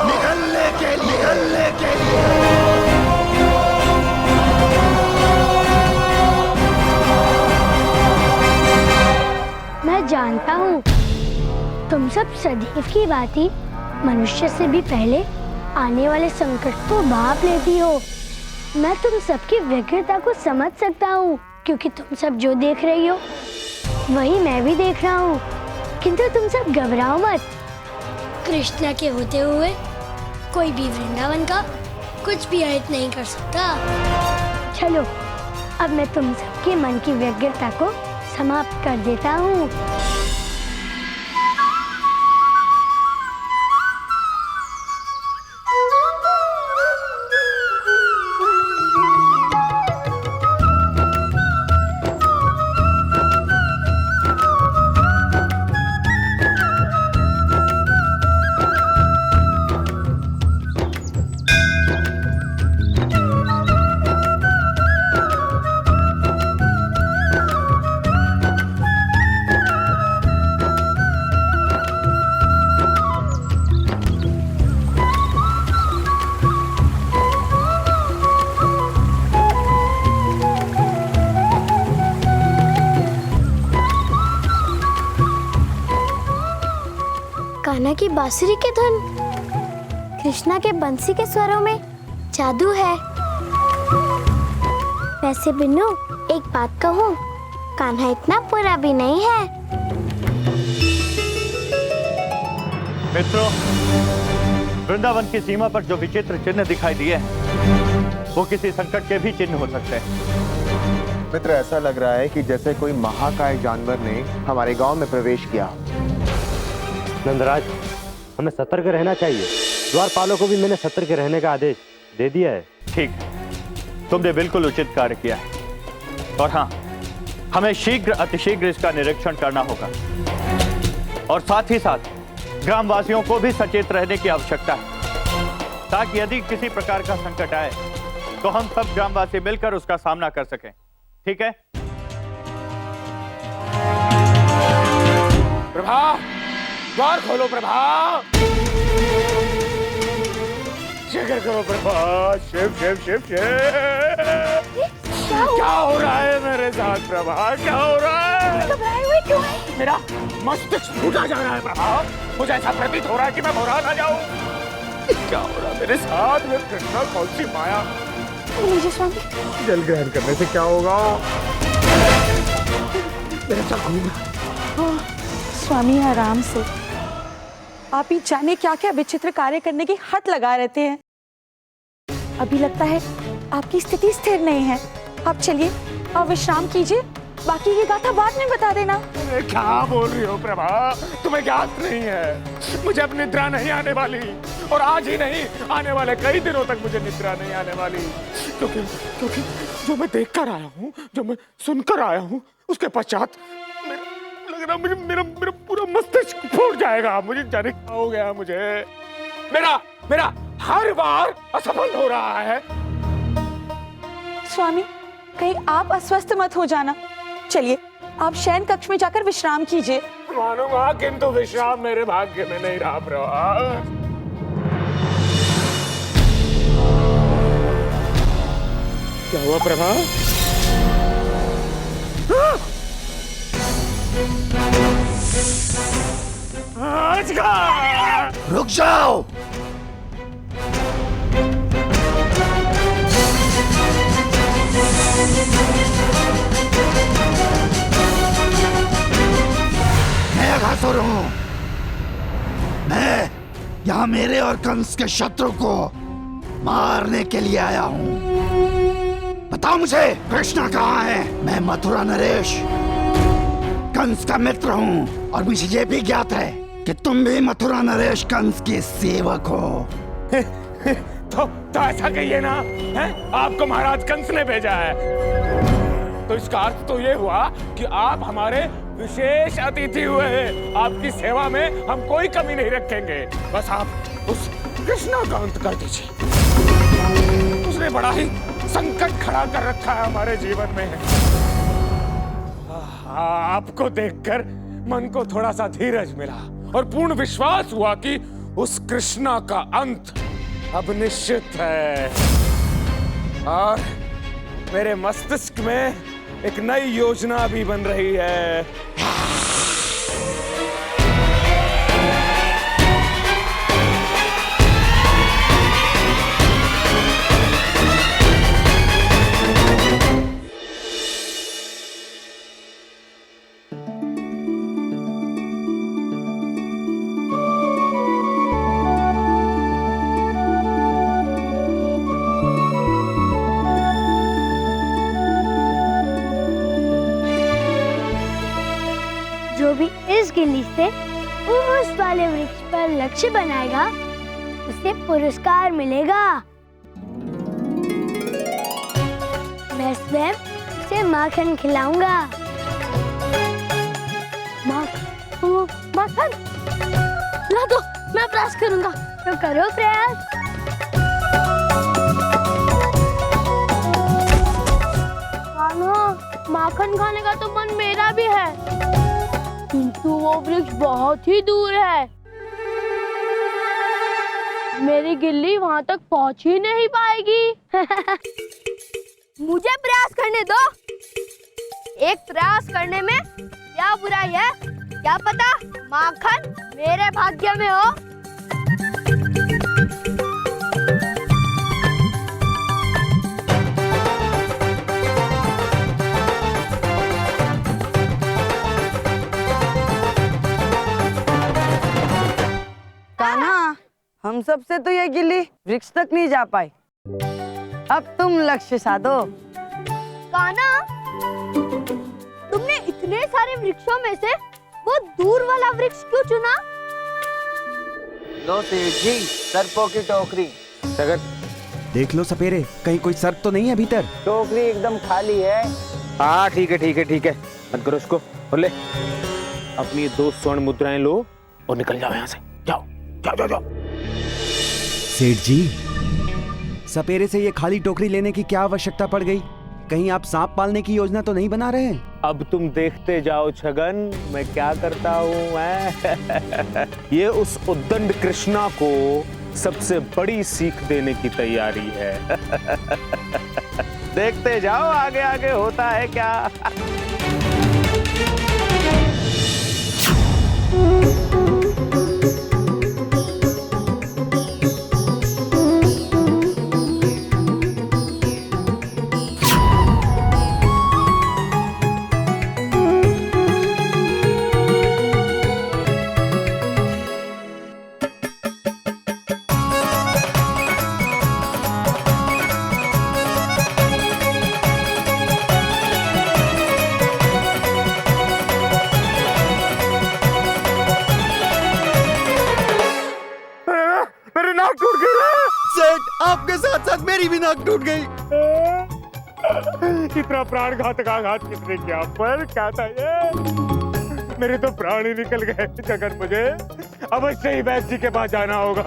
निकलने के लिए मैं जानता हूँ तुम सब सदैव की भांति मनुष्य से भी पहले आने वाले संकट को भाप लेती हो। मैं तुम सबकी व्यग्रता को समझ सकता हूँ, क्योंकि तुम सब जो देख रही हो वही मैं भी देख रहा हूँ। किंतु तुम सब घबराओ मत। कृष्णा के होते हुए कोई भी वृंदावन का कुछ भी अहित नहीं कर सकता। चलो अब मैं तुम सबके मन की व्यग्रता को समाप्त कर देता हूँ। कान्हा की बांसुरी के धुन, कृष्णा के बंसी के स्वरों में जादू है। वैसे बिन्नू एक बात कहूँ, कान्हा इतना बुरा भी नहीं है। मित्रों, वृंदावन की सीमा पर जो विचित्र चिन्ह दिखाई दिए वो किसी संकट के भी चिन्ह हो सकते हैं। मित्र, ऐसा लग रहा है कि जैसे कोई महाकाय जानवर ने हमारे गांव में प्रवेश किया। नंदराज, हमें सतर्क रहना चाहिए। द्वारपालों को भी मैंने सतर्क रहने का आदेश दे दिया है। ठीक, तुमने बिल्कुल उचित कार्य किया है। और हाँ, हमें शीघ्र अतिशीघ्र इसका निरीक्षण करना होगा और साथ ही साथ ग्रामवासियों को भी सचेत रहने की आवश्यकता है, ताकि यदि किसी प्रकार का संकट आए तो हम सब ग्रामवासी मिलकर उसका सामना कर सकें। ठीक है? प्रभा, द्वार खोलो प्रभा। शीघ्र करो प्रभा। शिव शिव शिव शिव। क्या हो रहा है मेरे साथ प्रभा? क्या हो रहा है? घबराए हुए क्यों है? मेरा मस्तिष्क फूटा जा रहा है प्रभा। मुझे ऐसा प्रतीत हो रहा है कि मैं भौरा ना जाऊं। क्या हो रहा है मेरे साथ? में कृष्णा कौन सी माया? मुझे स्वामी, जल ग्रहण करने से क्या होगा? मेरा सर घूम रहा है। स्वामी आराम से, आप ही जाने क्या क्या विचित्र कार्य करने की हद लगा रहते हैं। अभी लगता है आपकी स्थिति स्थिर नहीं है। आप चलिए, आप विश्राम कीजिए, बाकी की गाथा बाद में बता देना। क्या बोल रही हो प्रभा? तुम्हें ज्ञात नहीं है, मुझे अब निद्रा नहीं आने वाली, और आज ही नहीं, आने वाले कई दिनों तक मुझे निद्रा नहीं आने वाली, क्योंकि जो मैं देख कर आया हूँ, जो मैं सुनकर आया हूँ, उसके पश्चात लग रहा मुझे मेरा पूरा मस्तिष्क फूट जाएगा। मुझे जाने क्या हो गया। मुझे मेरा हर बार असफल हो रहा है। स्वामी, कहीं आप अस्वस्थ मत हो जाना। चलिए, आप शयन कक्ष में जाकर विश्राम कीजिए। मानूंगा, किंतु विश्राम मेरे भाग्य में नहीं रहा प्रभा। क्या हुआ प्रभा? रुक जाओ। मैं अघासुर हूं। मैं यहाँ मेरे और कंस के शत्रु को मारने के लिए आया हूँ। बताओ मुझे, कृष्णा कहाँ है? मैं मथुरा नरेश, कंस का मित्र हूँ, और मुझे ये भी ज्ञात है कि तुम भी मथुरा नरेश कंस के सेवक हो। तो ऐसा कहिए ना, है? आपको महाराज कंस ने भेजा है, तो इसका अर्थ तो ये हुआ कि आप हमारे विशेष अतिथि हुए हैं। आपकी सेवा में हम कोई कमी नहीं रखेंगे। बस आप उस कृष्णा का अंत कर दीजिए। उसने बड़ा ही संकट खड़ा कर रखा है हमारे जीवन में। आपको देखकर मन को थोड़ा सा धीरज मिला और पूर्ण विश्वास हुआ कि उस कृष्णा का अंत अब निश्चित है और मेरे मस्तिष्क में एक नई योजना भी बन रही है। जो भी इस गिल्ली से उस वाले वृक्ष पर लक्ष्य बनाएगा उसे पुरस्कार मिलेगा। मैं स्वयं उसे माखन खिलाऊंगा। माखन ला दो, मैं प्रयास करूंगा। तो करो प्रयास। माखन खाने का तो मन मेरा भी है, किंतु वो वृक्ष बहुत ही दूर है। मेरी गिल्ली वहां तक पहुंच ही नहीं पाएगी। मुझे प्रयास करने दो। एक प्रयास करने में क्या बुराई है? क्या पता माखन मेरे भाग्य में हो। हम सबसे तो ये गिल्ली वृक्ष तक नहीं जा पाई। अब तुम लक्ष्य साधो। कान्हा, तुमने इतने सारे वृक्षों में से वो दूर वाला वृक्ष क्यों चुना? लो सेठ जी, सर्पों की टोकरी। सगर, देख लो सपेरे, कहीं कोई सर्प तो नहीं है भीतर? टोकरी एकदम खाली है। हाँ ठीक है ठीक है ठीक है, मत करो उसको। ले अपनी 2 स्वर्ण मुद्राएं लो और निकल जाओ यहाँ से। जाओ जाओ जाओ जाओ। सेठ जी, सपेरे से ये खाली टोकरी लेने की क्या आवश्यकता पड़ गई? कहीं आप सांप पालने की योजना तो नहीं बना रहे हैं? अब तुम देखते जाओ छगन, मैं क्या करता हूँ मैं। ये उस उद्दंड कृष्णा को सबसे बड़ी सीख देने की तैयारी है। देखते जाओ आगे आगे होता है क्या। आपके साथ साथ मेरी भी नाक टूट गई। कितना प्राणघातक आघात किसने किया पर? क्या था ये? मेरे तो प्राण ही निकल गए। जगन, मुझे अवश्य ही वैद्य जी के पास जाना होगा।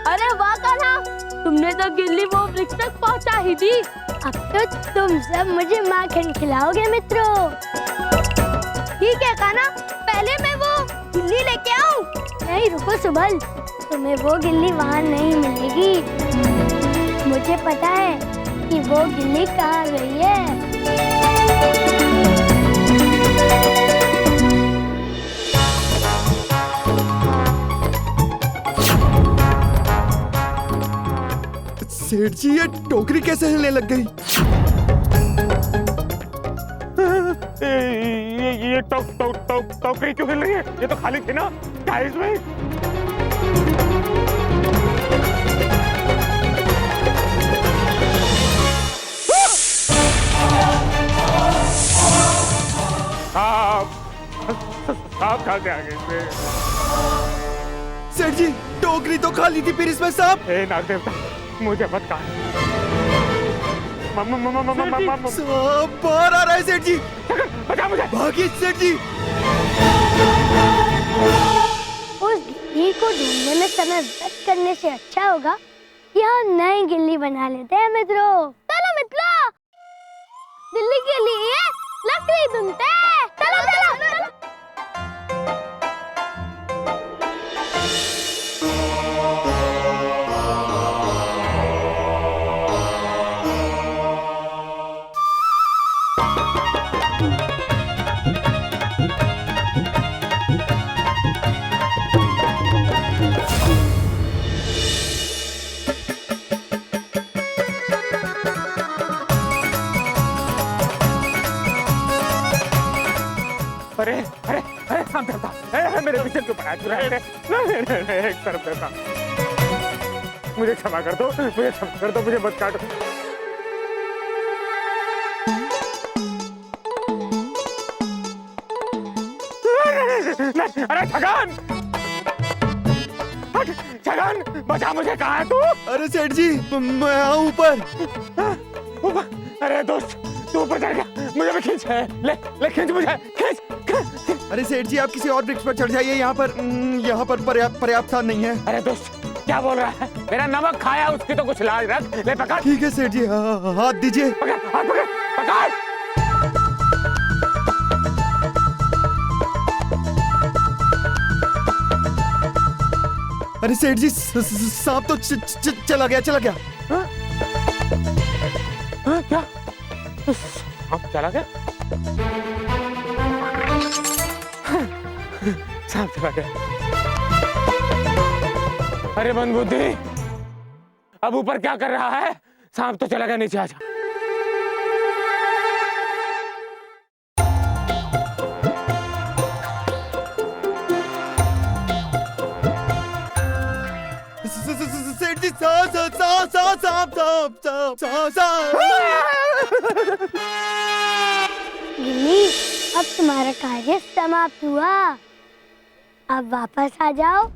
अरे वाह कान्हा, तुमने तो गिल्ली वो वृक्ष तक पहुंचा ही दी। अब तो तुम सब मुझे माखन खिलाओगे मित्रों। ठीक है कान्हा, पहले मैं वो गिल्ली लेके आऊं। नहीं रुको सुबल, तुम्हें वो गिल्ली वहाँ नहीं मिलेगी। मुझे पता है कि वो गिल्ली कहाँ गई है। सेठ जी, ये टोकरी कैसे हिलने लग गई? ये टोकरी क्यों हिल रही है? ये तो खाली थी ना। क्या है इसमें? सांप कहाँ से आ गए इसमें? सेठ जी, टोकरी तो खाली थी, फिर इसमें सांप? हे नाग देवता, मुझे मत कहा। सांप बाहर आ रहा है सेठ जी। बचा मुझे। भागिए सेठ जी। उस गिल्ली को ढूंढने में समय व्यर्थ करने से अच्छा होगा कि हम नई गिल्ली बना लेते हैं मित्रों। चलो मित्रों, दिल्ली के लिए लकड़ी ढूंढते हैं। चलो चलो। अरे अरे अरे शाम देवता, मेरे पीछे क्यों पड़ा? एक तरफ देवता, मुझे क्षमा कर दो, मुझे क्षमा कर दो, मुझे मत काटो। अरे छगन, छगन बचा मुझे। कहाँ है तू? अरे सेठ जी, मैं आऊं ऊपर। ऊपर? अरे दोस्त, तू ऊपर चढ़ गया, मुझे भी खींच। ले खींच मुझे, खींच। अरे सेठ जी, आप किसी और वृक्ष पर चढ़ जाइए, यहाँ पर पर्याप्त स्थान नहीं है। अरे दोस्त, क्या बोल रहा है? मेरा नमक खाया, उसकी तो कुछ लाज रख। ले पकड़। ठीक है सेठ जी, हाथ दीजिए। पकड़, हाथ पकड़, पकड़। अरे सेठ जी, सांप तो चला गया। हाँ, क्या? सांप चला गया? सांप चला गया। अरे मनबुद्धि, अब ऊपर क्या कर रहा है? सांप तो चला गया, नीचे आजा। सेठ जी, सांप। गिल्ली, अब तुम्हारा कार्य समाप्त हुआ। अब वापस आ जाओ